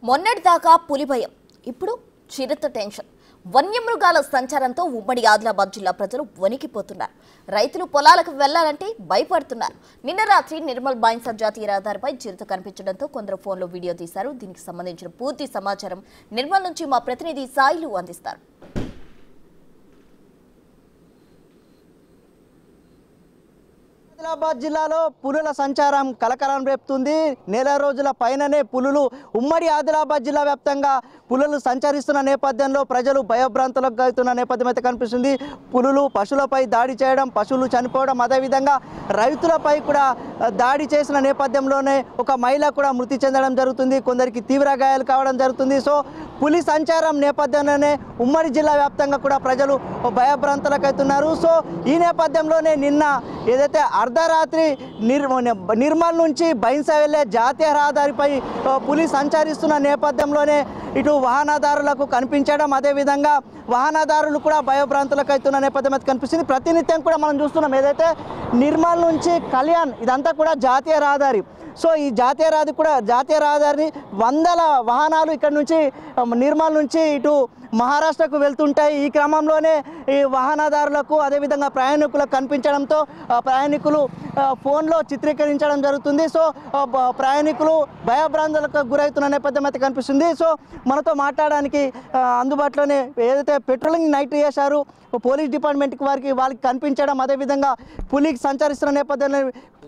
మొన్నటిదాకా పులి భయం, ఇప్పుడు చిరుత టెన్షన్. వన్యమృగాల సంచారంతో ఉమ్మడి ఆదిలాబాద్ జిల్లా ప్రజలు వణికిపోతున్నారు. రైతులు పొలాలకు వెళ్లాలంటే భయపడుతున్నారు. నిన్న రాత్రి నిర్మల్ బైన్సా జాతీయ రహదారిపై చిరుత కనిపించడంతో కొందరు ఫోన్లో వీడియో తీశారు. దీనికి సంబంధించిన పూర్తి సమాచారం నిర్మల్ నుంచి మా ప్రతినిధి సాయిలు అందిస్తారు. ఆదిలాబాద్ జిల్లాలో పులుల సంచారం కలకలం రేపుతుంది. నెల రోజుల పైననే పులులు ఉమ్మడి ఆదిలాబాద్ జిల్లా వ్యాప్తంగా పులులు సంచరిస్తున్న నేపథ్యంలో ప్రజలు భయభ్రాంతులకు అవుతున్న నేపథ్యం అయితే కనిపిస్తుంది. పులులు పశువులపై దాడి చేయడం, పశువులు చనిపోవడం, అదేవిధంగా రైతులపై కూడా దాడి చేసిన నేపథ్యంలోనే ఒక మహిళ కూడా మృతి చెందడం జరుగుతుంది. కొందరికి తీవ్ర గాయాలు కావడం జరుగుతుంది. సో పులి సంచారం నేపథ్యంలోనే ఉమ్మడి జిల్లా వ్యాప్తంగా కూడా ప్రజలు భయభ్రాంతులకు అవుతున్నారు. సో ఈ నేపథ్యంలోనే నిన్న ఏదైతే అర్ధరాత్రి నిర్మల్ నుంచి బైన్సా వెళ్లే జాతీయ రహదారిపై పులి సంచరిస్తున్న నేపథ్యంలోనే ఇటు వాహనదారులకు కనిపించడం, అదేవిధంగా వాహనదారులు కూడా భయభ్రాంతులకు అవుతున్న నేపథ్యం అయితే కనిపిస్తుంది. ప్రతినిత్యం కూడా మనం చూస్తున్నాం ఏదైతే నిర్మల్ నుంచి కళ్యాణ్ ఇదంతా కూడా జాతీయ రహదారి. సో ఈ జాతీయ రహదారిని వందల వాహనాలు ఇక్కడ నుంచి నిర్మల్ నుంచి ఇటు మహారాష్ట్రకు వెళ్తుంటాయి. ఈ క్రమంలోనే ఈ వాహనదారులకు అదేవిధంగా ప్రయాణికులకు కనిపించడంతో ప్రయాణికులు ఫోన్లో చిత్రీకరించడం జరుగుతుంది. సో ప్రయాణికులు భయభ్రాంతులకు గురవుతున్న నేపథ్యం అయితే కనిపిస్తుంది. సో మనతో మాట్లాడడానికి అందుబాటులోనే ఏదైతే పెట్రోలింగ్ నైట్ చేశారు పోలీస్ డిపార్ట్మెంట్కి వాళ్ళకి కనిపించడం, అదేవిధంగా పులికి సంచరిస్తున్న నేపథ్యంలో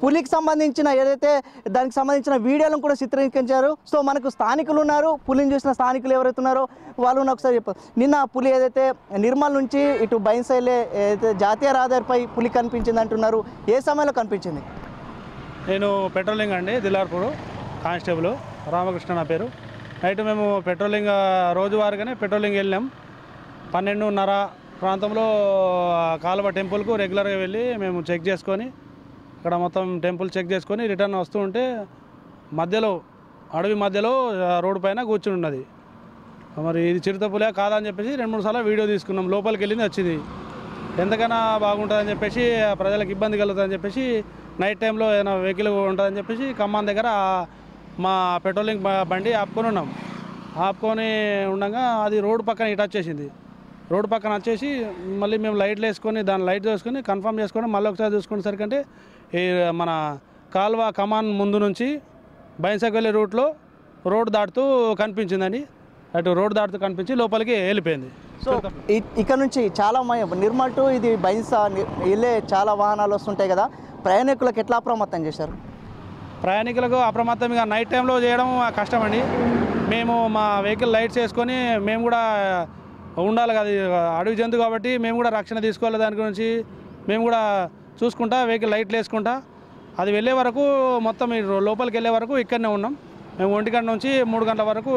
పులికి సంబంధించిన ఏదైతే దానికి సంబంధించిన వీడియోలను కూడా చిత్రీకరించారు. సో మనకు స్థానికులు ఉన్నారు, పులిని చూసిన స్థానికులు ఎవరైతే ఉన్నారో వాళ్ళు ఒకసారి చెప్పారు. నిన్న పులి ఏదైతే నిర్మల్ నుంచి ఇటు బైన్సా ఏదైతే జాతీయ రహదారిపై పులి కనిపించింది అంటున్నారు, ఏ సమయంలో కనిపించింది? నేను పెట్రోలింగ్ అండి, దిలార్పూర్ కానిస్టేబుల్ రామకృష్ణ నా పేరు. నైట్ మేము పెట్రోలింగ్ రోజువారీగానే పెట్రోలింగ్ వెళ్ళాం. 12:30 ప్రాంతంలో కాలువ టెంపుల్కు రెగ్యులర్గా వెళ్ళి మేము చెక్ చేసుకొని అక్కడ మొత్తం టెంపుల్ చెక్ చేసుకొని రిటర్న్ వస్తూ ఉంటే మధ్యలో అడవి మధ్యలో రోడ్డు పైన కూర్చుని ఉన్నది. మరి ఇది చిరుతపులే కాదా అని చెప్పేసి 2-3 సార్లు వీడియో తీసుకున్నాం. లోపలికి వెళ్ళింది వచ్చింది. ఎంతకైనా బాగుంటుందని చెప్పేసి ప్రజలకు ఇబ్బంది కలుగుతుందని చెప్పేసి నైట్ టైంలో ఏదైనా వెహికల్ ఉంటుందని చెప్పేసి ఖమ్మం దగ్గర మా పెట్రోలింగ్ బండి ఆపుకొని ఉన్నాం. ఆపుకొని ఉండగా అది రోడ్డు పక్కన ఇటు వచ్చేసింది. రోడ్డు పక్కన వచ్చేసి మళ్ళీ మేము లైట్లు వేసుకొని దాని లైట్ వేసుకొని కన్ఫర్మ్ చేసుకొని మళ్ళీ ఒకసారి చూసుకునేసరికంటే ఈ మన కాల్వ కమాన్ ముందు నుంచి బైన్సాకు వెళ్ళే రూట్లో రోడ్డు దాటుతూ కనిపించిందండి. అటు రోడ్డు దాటుతూ కనిపించి లోపలికి వెళ్ళిపోయింది. సో ఇక్కడ నుంచి చాలా నిర్మల్ టు ఇది బైన్సా వెళ్ళే చాలా వాహనాలు వస్తుంటాయి కదా, ప్రయాణికులకు ఎట్లా అప్రమత్తం చేశారు? ప్రయాణికులకు అప్రమత్తంగా నైట్ టైంలో చేయడం కష్టమండి. మేము మా వెహికల్ లైట్స్ వేసుకొని మేము కూడా ఉండాలి కదా, అడవి జంతువు కాబట్టి మేము కూడా రక్షణ తీసుకోవాలి. దాని గురించి మేము కూడా చూసుకుంటా వెహికల్ లైట్లు వేసుకుంటా అది వెళ్ళే వరకు మొత్తం లోపలికి వెళ్ళే వరకు ఇక్కడనే ఉన్నాం. మేము 1 గంట నుంచి 3 గంటల వరకు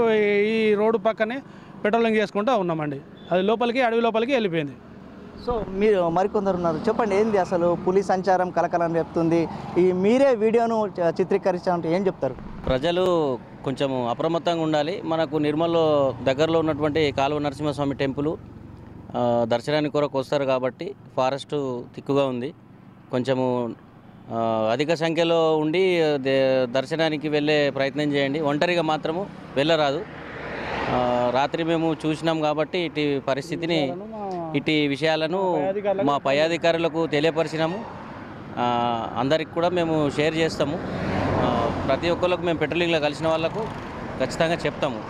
ఈ రోడ్డు పక్కనే పెట్రోలింగ్ చేసుకుంటూ ఉన్నామండి. అది లోపలికి అడవి లోపలికి వెళ్ళిపోయింది. సో మీరు మరికొందరు ఉన్నారు, చెప్పండి ఏంది అసలు పులి సంచారం కలకలం చెప్తుంది, ఈ మీరే వీడియోను చిత్రీకరించాలంటే ఏం చెప్తారు? ప్రజలు కొంచెం అప్రమత్తంగా ఉండాలి. మనకు నిర్మల్లో దగ్గరలో ఉన్నటువంటి కాలువ నరసింహస్వామి టెంపుల్ దర్శనానికి కొరకు వస్తారు కాబట్టి ఫారెస్ట్ తిక్కుగా ఉంది. కొంచెము అధిక సంఖ్యలో ఉండి దర్శనానికి వెళ్ళే ప్రయత్నం చేయండి. ఒంటరిగా మాత్రము వెళ్ళరాదు. రాత్రి మేము చూసినాం కాబట్టి ఇటు పరిస్థితిని ఇటు విషయాలను మా పై అధికారులకు తెలియపరిచినాము. అందరికి కూడా మేము షేర్ చేస్తాము. ప్రతి ఒక్కరికి మేము పెట్రోలింగ్లో కలిసిన వాళ్ళకు ఖచ్చితంగా చెప్తాము.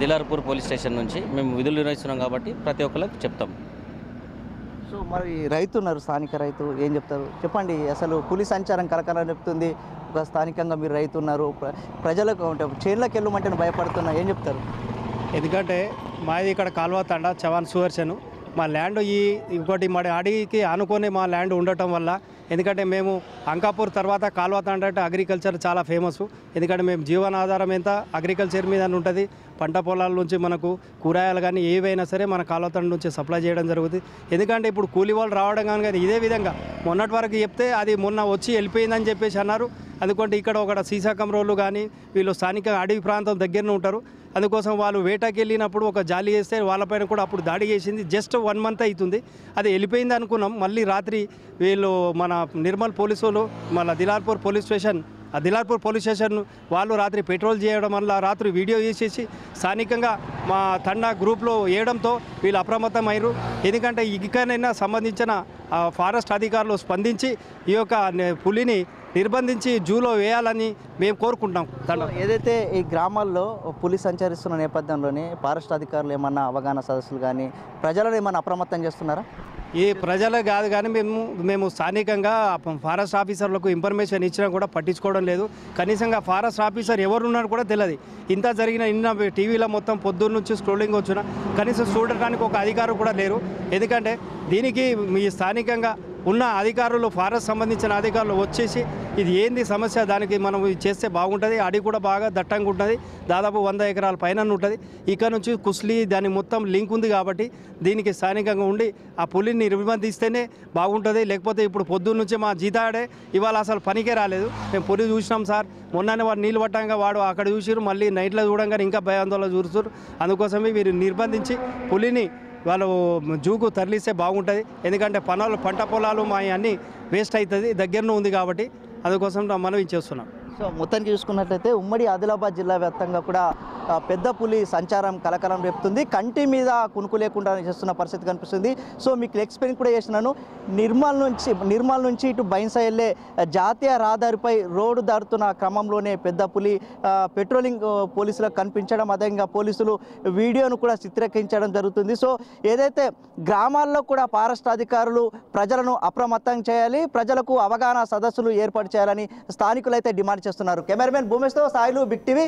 దిలార్పూర్ పోలీస్ స్టేషన్ నుంచి మేము విధులు నిర్వహిస్తున్నాం కాబట్టి ప్రతి ఒక్కరికి చెప్తాము. సో మరి రైతు ఉన్నారు, స్థానిక రైతు, ఏం చెప్తారు చెప్పండి? అసలు పులి సంచారం కలకలం చెప్తుంది, ఒక స్థానికంగా మీరు రైతు ఉన్నారు, ప్రజలకు చేన్లకు వెళ్ళమంటే భయపడుతున్నా, ఏం చెప్తారు? ఎందుకంటే మాది ఇక్కడ కాల్వ తండ చవాన్ సువర్సను మా ల్యాండ్ ఇంకోటి మా అడవికి ఆనుకొని మా ల్యాండ్ ఉండటం వల్ల, ఎందుకంటే మేము అంకాపూర్ తర్వాత కాల్వ తండ అంటే అగ్రికల్చర్ చాలా ఫేమస్. ఎందుకంటే మేము జీవనాధారం ఎంత అగ్రికల్చర్ మీద ఉంటుంది. పంట పొలాల నుంచి మనకు కూరగాయలు కానీ ఏవైనా సరే మన కాల్వ తండ నుంచి సప్లై చేయడం జరుగుతుంది. ఎందుకంటే ఇప్పుడు కూలీ వాళ్ళు రావడం కానీ ఇదే విధంగా మొన్నటి వరకు చెప్తే అది మొన్న వచ్చి వెళ్ళిపోయిందని చెప్పేసి అన్నారు. అందుకంటే ఇక్కడ ఒక సీసాకం రోడ్లు కానీ వీళ్ళు స్థానిక అడవి ప్రాంతం దగ్గరనే ఉంటారు. అందుకోసం వాళ్ళు వేటకి వెళ్ళినప్పుడు ఒక జాలి చేస్తే వాళ్ళపైన కూడా అప్పుడు దాడి చేసింది. జస్ట్ 1 మంత్ అవుతుంది, అది వెళ్ళిపోయింది అనుకున్నాం. మళ్ళీ రాత్రి వీళ్ళు మన నిర్మల్ పోలీసు వాళ్ళు మళ్ళీ దిలార్పూర్ పోలీస్ స్టేషన్ ఆ దిలార్పూర్ పోలీస్ స్టేషన్ వాళ్ళు రాత్రి పెట్రోల్ చేయడం వల్ల రాత్రి వీడియో తీసేసి స్థానికంగా మా తండా గ్రూప్లో వేయడంతో వీళ్ళు అప్రమత్తమయ్యారు. ఎందుకంటే ఇకనైనా సంబంధించిన ఫారెస్ట్ అధికారులు స్పందించి ఈ యొక్క పులిని నిర్బంధించి జూలో వేయాలని మేము కోరుకుంటాం. ఏదైతే ఈ గ్రామాల్లో పులి సంచరిస్తున్న నేపథ్యంలోనే ఫారెస్ట్ అధికారులు ఏమన్నా అవగాహన సదస్సులు కానీ ప్రజలను ఏమన్నా అప్రమత్తం చేస్తున్నారా? ఈ ప్రజలే కాదు కానీ మేము స్థానికంగా ఫారెస్ట్ ఆఫీసర్లకు ఇన్ఫర్మేషన్ ఇచ్చినా కూడా పట్టించుకోవడం లేదు. కనీసంగా ఫారెస్ట్ ఆఫీసర్ ఎవరున్నారో కూడా తెలియదు. ఇంత జరిగిన టీవీలో మొత్తం పొద్దున్న నుంచి స్క్రోలింగ్ వచ్చిన కనీసం చూడటానికి ఒక అధికారులు కూడా లేరు. ఎందుకంటే దీనికి మీ స్థానికంగా ఉన్న అధికారులు ఫారెస్ట్ సంబంధించిన అధికారులు వచ్చేసి ఇది ఏంది సమస్య, దానికి మనం ఇది చేస్తే బాగుంటుంది. అడవి కూడా బాగా దట్టంగా ఉంటుంది, దాదాపు 100 ఎకరాల పైన ఉంటుంది. ఇక్కడ నుంచి కుస్లీ దాని మొత్తం లింక్ ఉంది కాబట్టి దీనికి స్థానికంగా ఉండి ఆ పులిని నిర్బంధిస్తేనే బాగుంటుంది. లేకపోతే ఇప్పుడు పొద్దున్న నుంచి మా జీతాడే ఇవాళ అసలు పనికే రాలేదు. మేము పులి చూసినాం సార్, మొన్ననే వాడు నీళ్ళు పట్టంగా వాడు అక్కడ చూసిరు, మళ్ళీ నైట్లో చూడంగానే ఇంకా భయాందోళన చూస్తారు. అందుకోసమే వీరు నిర్బంధించి పులిని వాళ్ళు జూకు తరలిస్తే బాగుంటుంది. ఎందుకంటే పంట పొలాలు మా అన్నీ వేస్ట్ అవుతుంది, దగ్గరనే ఉంది కాబట్టి అందుకోసం మనం చేస్తున్నాం. సో మొత్తానికి చూసుకున్నట్లయితే ఉమ్మడి ఆదిలాబాద్ జిల్లా వ్యాప్తంగా కూడా పెద్ద పులి సంచారం కలకలం రేపుతుంది. కంటి మీద కునుకు లేకుండా చేస్తున్న పరిస్థితి కనిపిస్తుంది. సో మీకు ఎక్స్ప్లెయిన్ కూడా చేసినాను. నిర్మల్ నుంచి ఇటు బైన్సా వెళ్ళే జాతీయ రహదారిపై రోడ్డు దాటుతున్న క్రమంలోనే పెద్ద పులి పెట్రోలింగ్ పోలీసులకు కనిపించడం, అదేవిధంగా పోలీసులు వీడియోను కూడా చిత్రీకరించడం జరుగుతుంది. సో ఏదైతే గ్రామాల్లో కూడా ఫారెస్ట్ అధికారులు ప్రజలను అప్రమత్తం చేయాలి, ప్రజలకు అవగాహన సదస్సులు ఏర్పాటు చేయాలని స్థానికులు అయితే డిమాండ్ చేస్తున్నారు. కెమెరామెన్ భూమేష్తో సాయిలు, బిగ్ టీవీ.